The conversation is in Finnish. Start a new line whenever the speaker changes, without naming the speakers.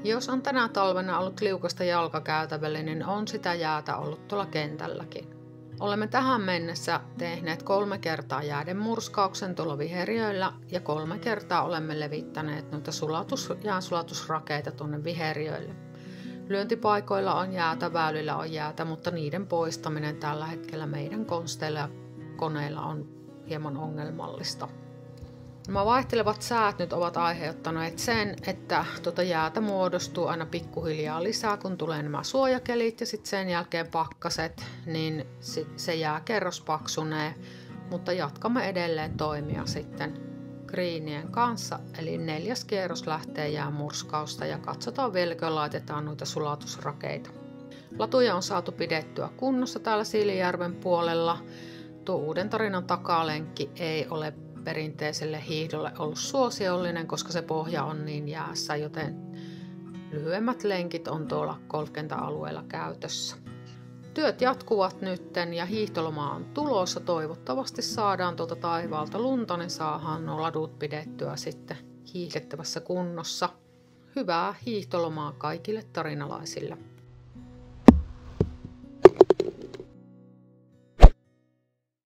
Jos on tänä talvena ollut liukasta jalkakäytävällä, niin on sitä jäätä ollut tuolla kentälläkin. Olemme tähän mennessä tehneet 3 kertaa jääden murskauksen tuolla viheriöillä ja 3 kertaa olemme levittäneet noita jäänsulatusrakeita tuonne viheriöille. Lyöntipaikoilla on jäätä, väylillä on jäätä, mutta niiden poistaminen tällä hetkellä meidän konsteilla ja koneilla on hieman ongelmallista. Nämä vaihtelevat säät nyt ovat aiheuttaneet sen, että tuota jäätä muodostuu aina pikkuhiljaa lisää, kun tulee nämä suojakelit ja sitten sen jälkeen pakkaset, niin se jääkerros paksunee, mutta jatkamme edelleen toimia sitten kriinien kanssa, eli 4. kierros lähtee jäämurskausta ja katsotaan vieläkö laitetaan noita sulatusrakeita. Latuja on saatu pidettyä kunnossa täällä Siilinjärven puolella. Tuo Uuden tarinan takalenkki ei ole perinteiselle hiihdolle ollut suosiollinen, koska se pohja on niin jäässä, joten lyhyemmät lenkit on tuolla golfkenta-alueella käytössä. Työt jatkuvat nytten ja hiihtoloma on tulossa. Toivottavasti saadaan tuolta taivaalta lunta, niin saadaan nuo ladut pidettyä sitten hiihdettävässä kunnossa. Hyvää hiihtolomaa kaikille tarinalaisille.